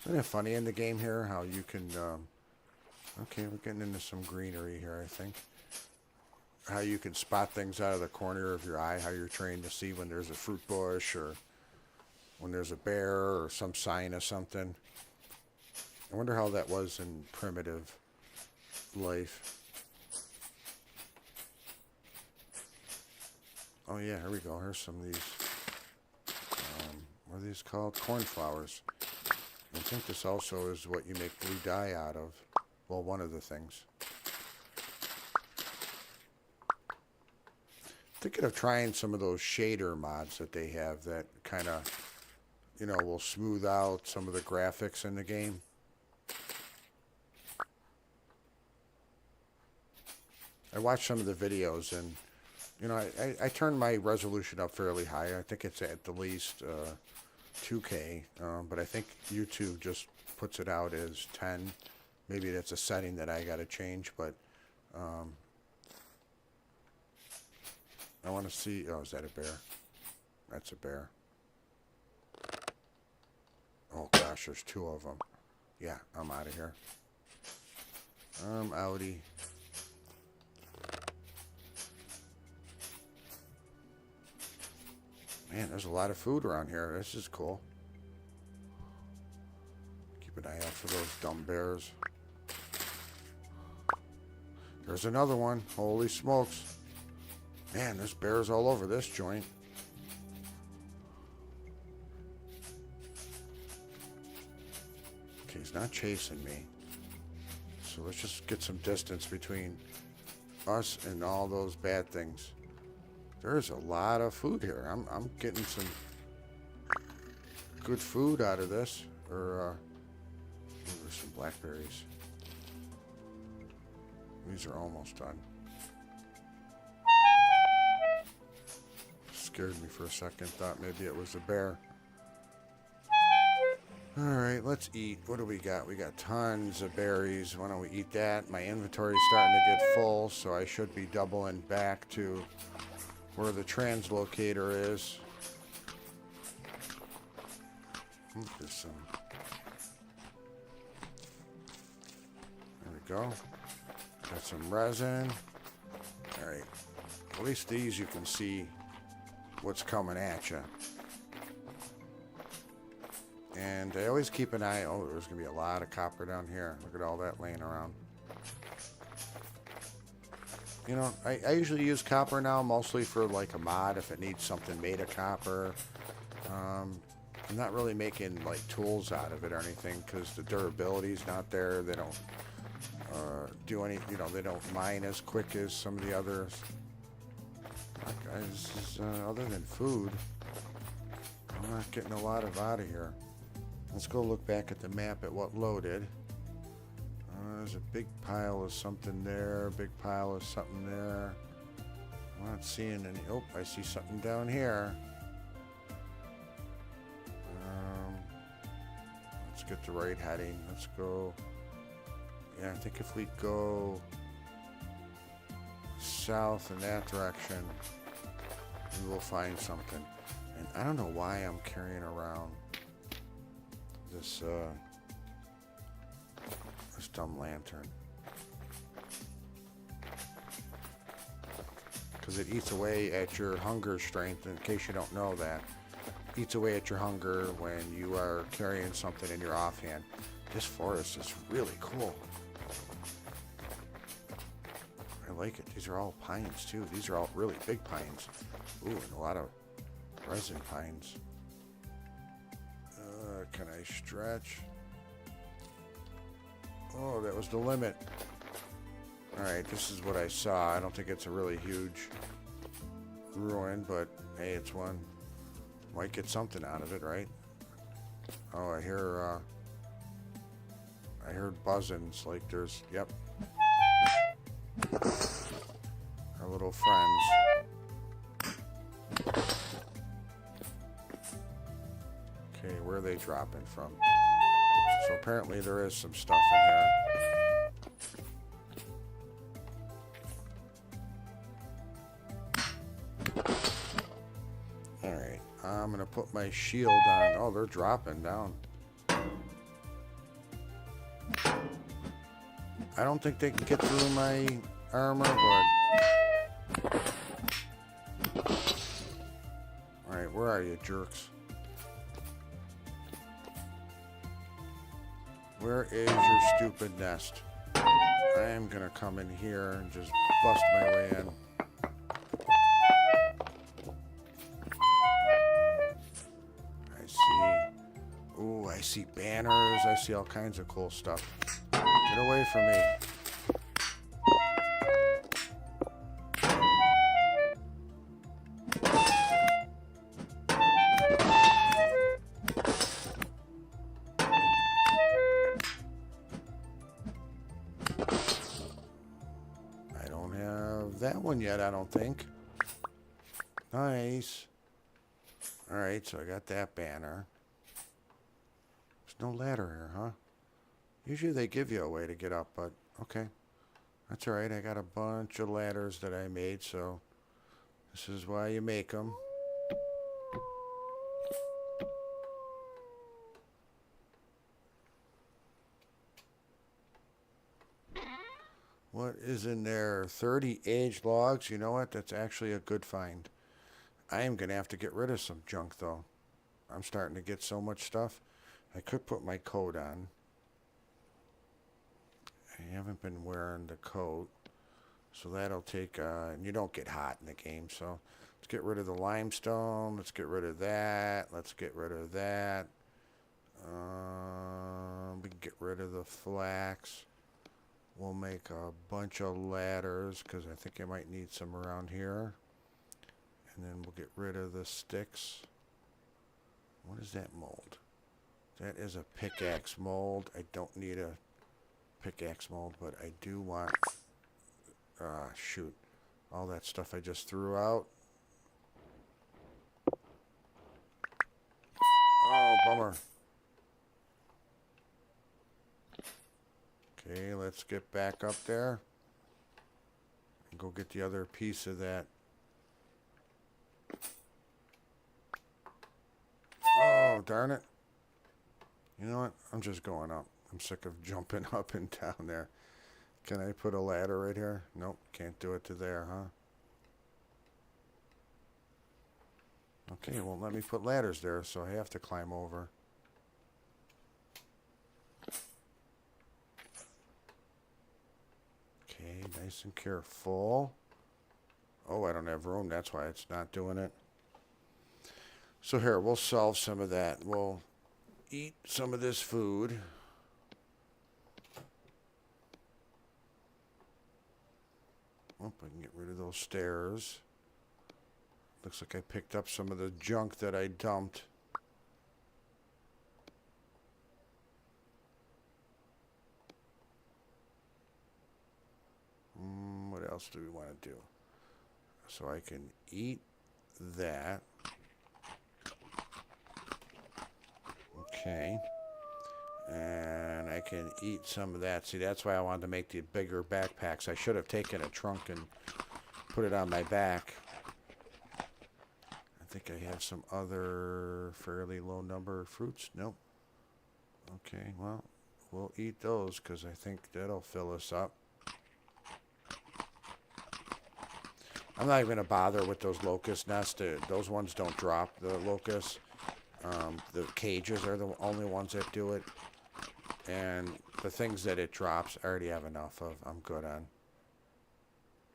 Isn't it funny in the game here how you can... okay, we're getting into some greenery here, I think. How you can spot things out of the corner of your eye, how you're trained to see when there's a fruit bush or when there's a bear or some sign of something. I wonder how that was in primitive life. Oh yeah, here we go. Here's some of these, what are these called? Cornflowers. I think this also is what you make blue dye out of. Well, one of the things. Thinking of trying some of those shader mods that they have that kind of, you know, will smooth out some of the graphics in the game. I watched some of the videos and, you know, I turned my resolution up fairly high. I think it's at the least 2K, but I think YouTube just puts it out as 10. Maybe that's a setting that I got to change, but I want to see... Oh, is that a bear? That's a bear. Oh, gosh, there's two of them. Yeah, I'm out of here. I'm outie. Man, there's a lot of food around here. This is cool. Keep an eye out for those dumb bears. There's another one. Holy smokes. Man, there's bears all over this joint. Okay, he's not chasing me. So let's just get some distance between us and all those bad things. There's a lot of food here. I'm getting some good food out of this. Or there's some blackberries. These are almost done. Scared me for a second. Thought maybe it was a bear. Alright, let's eat. What do we got? We got tons of berries. Why don't we eat that? My inventory's starting to get full, so I should be doubling back to where the translocator is. There's some. There we go. Got some resin. Alright. At least these you can see what's coming at you. And I always keep an eye. Oh, there's going to be a lot of copper down here. Look at all that laying around. You know, I usually use copper now mostly for like a mod if it needs something made of copper. I'm not really making like tools out of it or anything because the durability's not there. They don't do any, you know, they don't mine as quick as some of the others. Guys, this is, other than food, I'm not getting a lot of out of here. Let's go look back at the map at what loaded. There's a big pile of something there, big pile of something there. I'm not seeing any. Oh, I see something down here. Let's get the right heading. Let's go. Yeah, I think if we go south in that direction, we will find something. And I don't know why I'm carrying around this dumb lantern, because it eats away at your hunger strength. In case you don't know that, eats away at your hunger when you are carrying something in your offhand. This forest is really cool. I like it. These are all pines too. These are all really big pines. Ooh, and a lot of resin pines. Can I stretch? Oh, that was the limit. Alright, this is what I saw. I don't think it's a really huge ruin, but hey, it's one. Might get something out of it, right? Oh, I heard buzzings, like there's, yep. Our little friends. Okay, where are they dropping from? So apparently there is some stuff in here. Alright, I'm gonna put my shield on. Oh, they're dropping down. I don't think they can get through my armor, but... Alright, where are you, jerks? Where is your stupid nest? I am gonna come in here and just bust my way in. I see. Ooh, I see banners. I see all kinds of cool stuff. Get away from me. That one yet, I don't think. Nice. Alright, so I got that banner. There's no ladder here, huh? Usually they give you a way to get up, but okay. That's alright, I got a bunch of ladders that I made, so this is why you make them. What is in there? 30 aged logs. You know what? That's actually a good find. I am going to have to get rid of some junk, though. I'm starting to get so much stuff. I could put my coat on. I haven't been wearing the coat. So that'll take... and you don't get hot in the game, so... Let's get rid of the limestone. Let's get rid of that. Let's get rid of that. We can get rid of the flax. We'll make a bunch of ladders because I think I might need some around here. And then we'll get rid of the sticks. What is that mold? That is a pickaxe mold. I don't need a pickaxe mold, but I do want... shoot. All that stuff I just threw out. Oh, bummer. Okay, let's get back up there. And go get the other piece of that. Oh, darn it. You know what? I'm just going up. I'm sick of jumping up and down there. Can I put a ladder right here? Nope, can't do it to there, huh? Okay, it won't let me put ladders there, so I have to climb over. Okay, nice and careful. Oh, I don't have room. That's why it's not doing it. So here, we'll solve some of that. We'll eat some of this food. Oh, I can get rid of those stairs. Looks like I picked up some of the junk that I dumped. What else do we want to do? So I can eat that. Okay. And I can eat some of that. See, that's why I wanted to make the bigger backpacks. I should have taken a trunk and put it on my back. I think I have some other fairly low number of fruits. Nope. Okay, well, we'll eat those because I think that'll fill us up. I'm not even going to bother with those locust nests. Those ones don't drop the locusts. The cages are the only ones that do it. And the things that it drops, I already have enough of. I'm good on.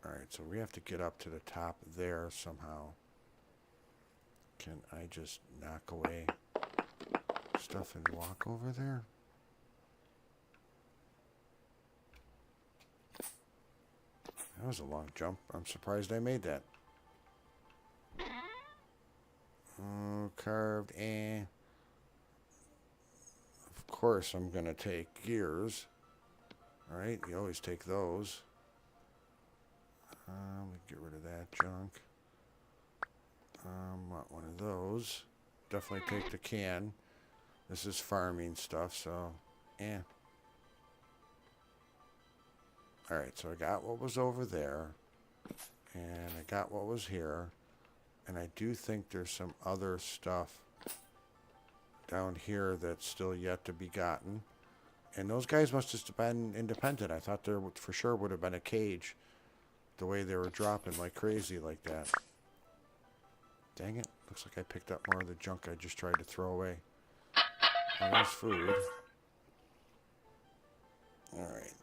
Alright, so we have to get up to the top there somehow. Can I just knock away stuff and walk over there? That was a long jump. I'm surprised I made that. Oh, carved and... Of course I'm going to take gears. Alright, you always take those. Let me get rid of that junk. Want one of those. Definitely take the can. This is farming stuff, so... Alright, so I got what was over there. And I got what was here. And I do think there's some other stuff down here that's still yet to be gotten. And those guys must have been independent. I thought there for sure would have been a cage. The way they were dropping like crazy like that. Dang it. Looks like I picked up more of the junk I just tried to throw away. Oh, there's food. Alright.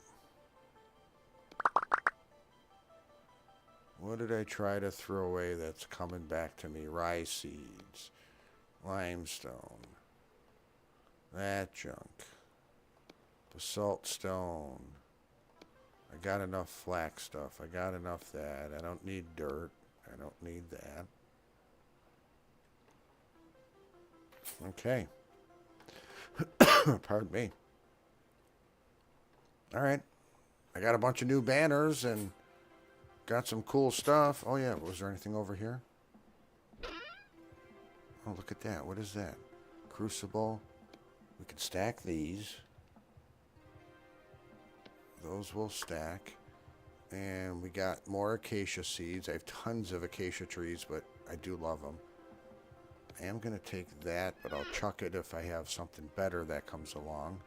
What did I try to throw away that's coming back to me? Rye seeds. Limestone. That junk. Basalt stone. I got enough flax stuff. I got enough that. I don't need dirt. I don't need that. Okay. Pardon me. Alright. I got a bunch of new banners and got some cool stuff. Oh yeah, was there anything over here? Oh, look at that. What is that? Crucible. We can stack these. Those will stack. And we got more acacia seeds. I have tons of acacia trees, but I do love them. I am going to take that, but I'll chuck it if I have something better that comes along.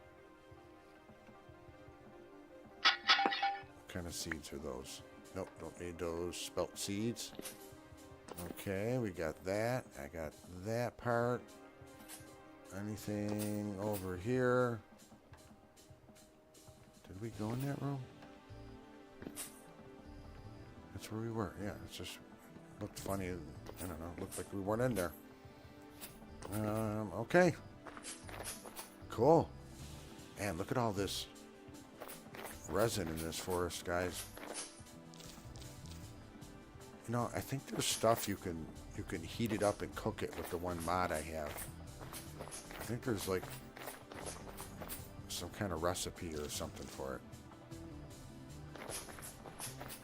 What kind of seeds are those? Nope, don't need those spelt seeds. Okay, we got that. I got that part. Anything over here? Did we go in that room? That's where we were. Yeah, it just looked funny. I don't know. Looked like we weren't in there. Okay. Cool. Man, look at all this resin in this forest, guys. You know, I think there's stuff you can heat it up and cook it with the one mod I have. I think there's like some kind of recipe or something for it.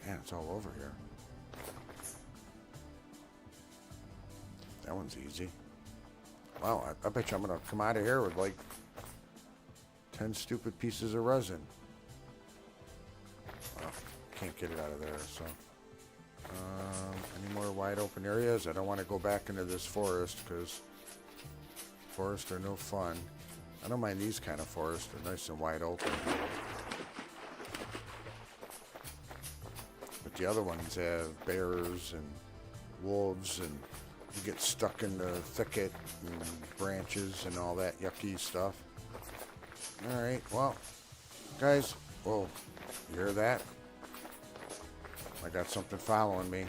Man, it's all over here. That one's easy. Wow, I bet you I'm gonna come out of here with like 10 stupid pieces of resin. Well, can't get it out of there, so. Any more wide open areas? I don't want to go back into this forest because forests are no fun. I don't mind these kind of forests. They're nice and wide open. But the other ones have bears and wolves, and you get stuck in the thicket and branches and all that yucky stuff. Alright, well, guys, whoa, you hear that? I got something following me.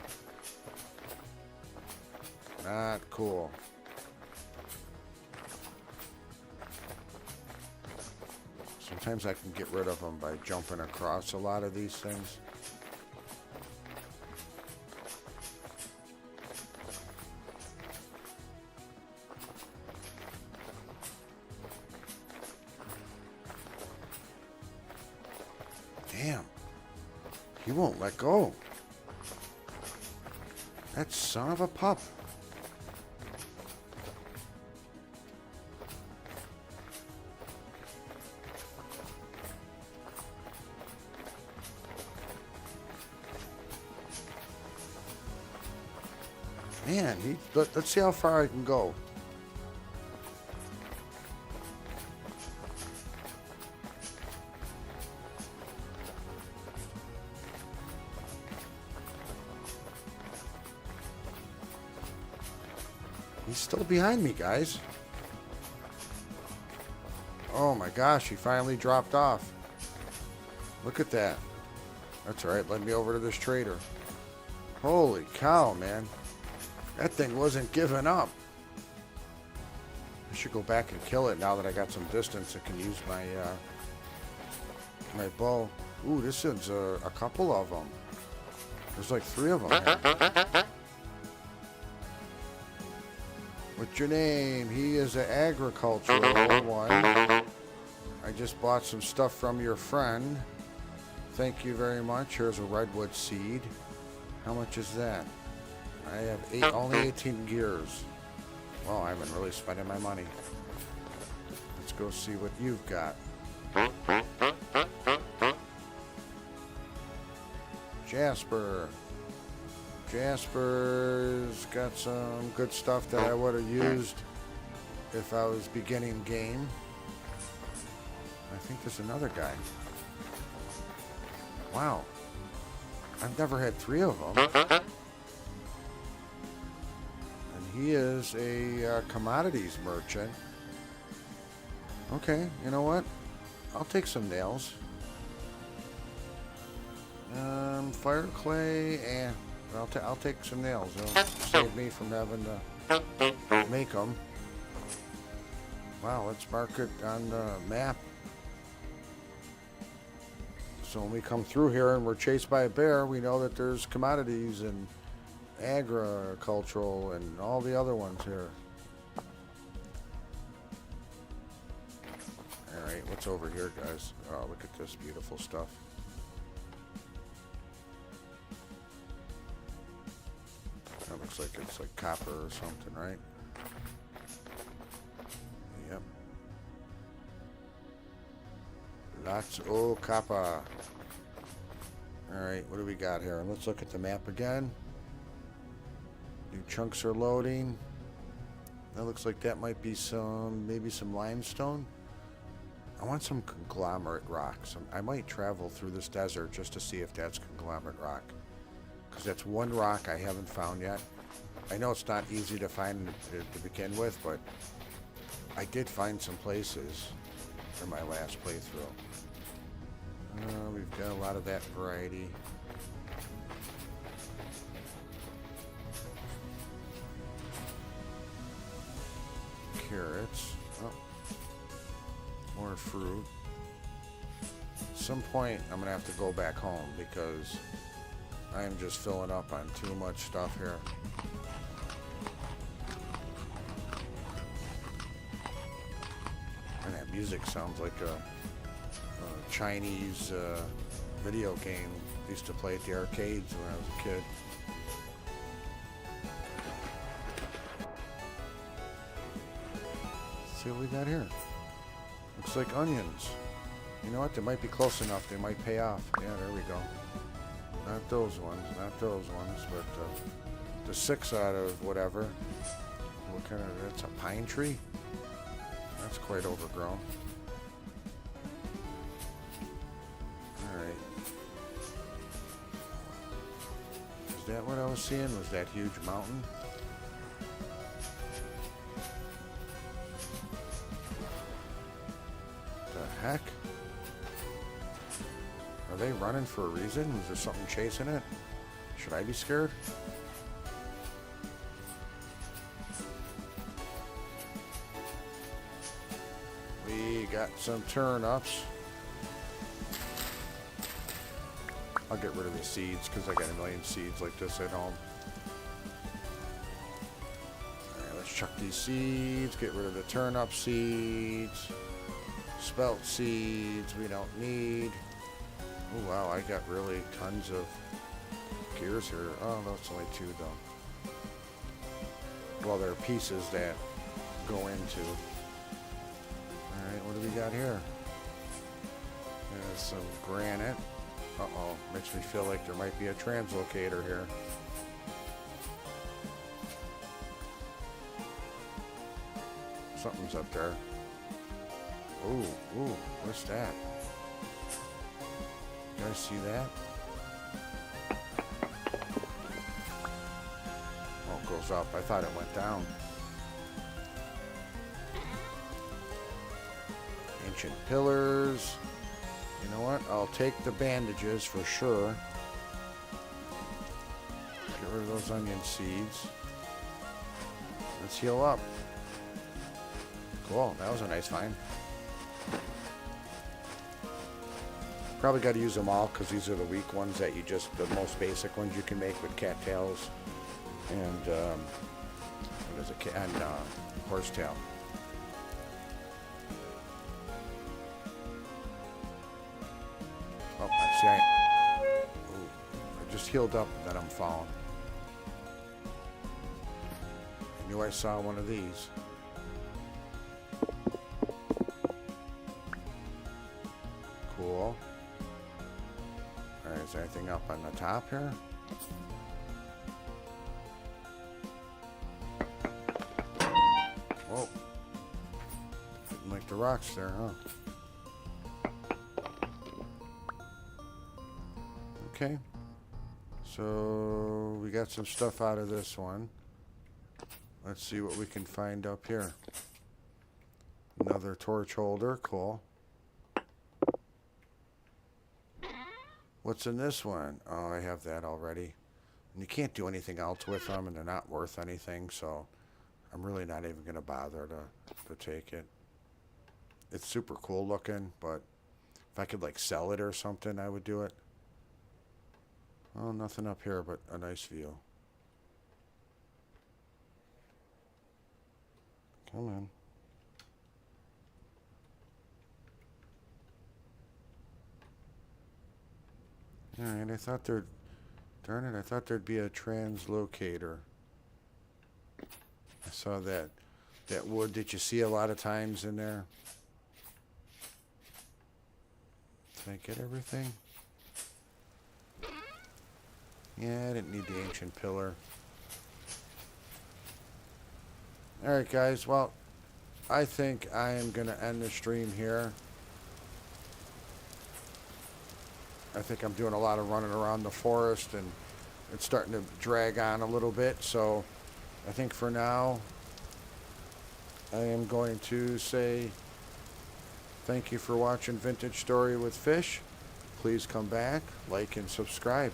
Not cool. Sometimes I can get rid of them by jumping across a lot of these things. Damn. He won't let go. That son of a pup. Man, let's see how far I can go. He's still behind me, guys. Oh my gosh, he finally dropped off. Look at that. That's alright, let me over to this trader. Holy cow, man. That thing wasn't giving up. I should go back and kill it now that I got some distance. I can use my my bow. Ooh, this is a couple of them. There's like 3 of them here. What's your name? He is an agricultural one. I just bought some stuff from your friend. Thank you very much. Here's a redwood seed. How much is that? I have only 18 gears. Well, I haven't really spending my money. Let's go see what you've got. Jasper. Jasper's got some good stuff that I would have used if I was beginning game. I think there's another guy. Wow. I've never had 3 of them. And he is a commodities merchant. Okay, you know what? I'll take some nails. Fire clay, and I'll take some nails. It'll save me from having to make them. Wow, let's mark it on the map. So when we come through here and we're chased by a bear, we know that there's commodities and agricultural and all the other ones here. Alright, what's over here, guys? Oh, look at this beautiful stuff. That looks like it's like copper or something, right? Yep. Lots of copper. Alright, what do we got here? Let's look at the map again. New chunks are loading. That looks like that might be maybe some limestone. I want some conglomerate rocks. I might travel through this desert just to see if that's conglomerate rock. Because that's one rock I haven't found yet. I know it's not easy to find to begin with, but I did find some places in my last playthrough. We've got a lot of that variety. Carrots. Oh. More fruit. some point I'm gonna have to go back home because I am just filling up on too much stuff here. And that music sounds like a Chinese video game I used to play at the arcades when I was a kid. Let's see what we got here. Looks like onions. You know what? They might be close enough. They might pay off. Yeah, there we go. Not those ones. Not those ones. But the 6 out of whatever. What kind of... That's a pine tree? That's quite overgrown. Alright. Is that what I was seeing? Was that huge mountain? The heck? Are they running for a reason? Is there something chasing it? Should I be scared? We got some turnips. I'll get rid of the seeds because I got a million seeds like this at home. Alright, let's chuck these seeds. Get rid of the turnip seeds. Spelt seeds we don't need. Oh wow, I got really tons of gears here. Oh, that's only 2 though. Well, there are pieces that go into. Alright, what do we got here? There's some granite. Uh-oh, makes me feel like there might be a translocator here. Something's up there. Ooh, what's that? You guys see that? Oh, it goes up. I thought it went down. Ancient pillars. You know what? I'll take the bandages for sure. Get rid of those onion seeds. Let's heal up. Cool. That was a nice find. Probably got to use them all because these are the weak ones that you just, the most basic ones you can make with cattails and what is it? And horsetail. Oh, I see. I just healed up and then I'm falling. I knew I saw one of these. Cool. Alright, is there anything up on the top here? Whoa. Didn't like the rocks there, huh? Okay. So, we got some stuff out of this one. Let's see what we can find up here. Another torch holder, cool. What's in this one? Oh, I have that already. And you can't do anything else with them, and they're not worth anything, so I'm really not even going to bother to take it. It's super cool looking, but if I could, like, sell it or something, I would do it. Oh, nothing up here but a nice view. Come on. Alright, I thought there'd... Darn it, I thought there'd be a translocator. I saw that wood that you see a lot of times in there. Did I get everything? Yeah, I didn't need the ancient pillar. Alright guys, well, I think I am going to end the stream here. I think I'm doing a lot of running around the forest and it's starting to drag on a little bit. So I think for now, I am going to say thank you for watching Vintage Story with Fish. Please come back, like, and subscribe.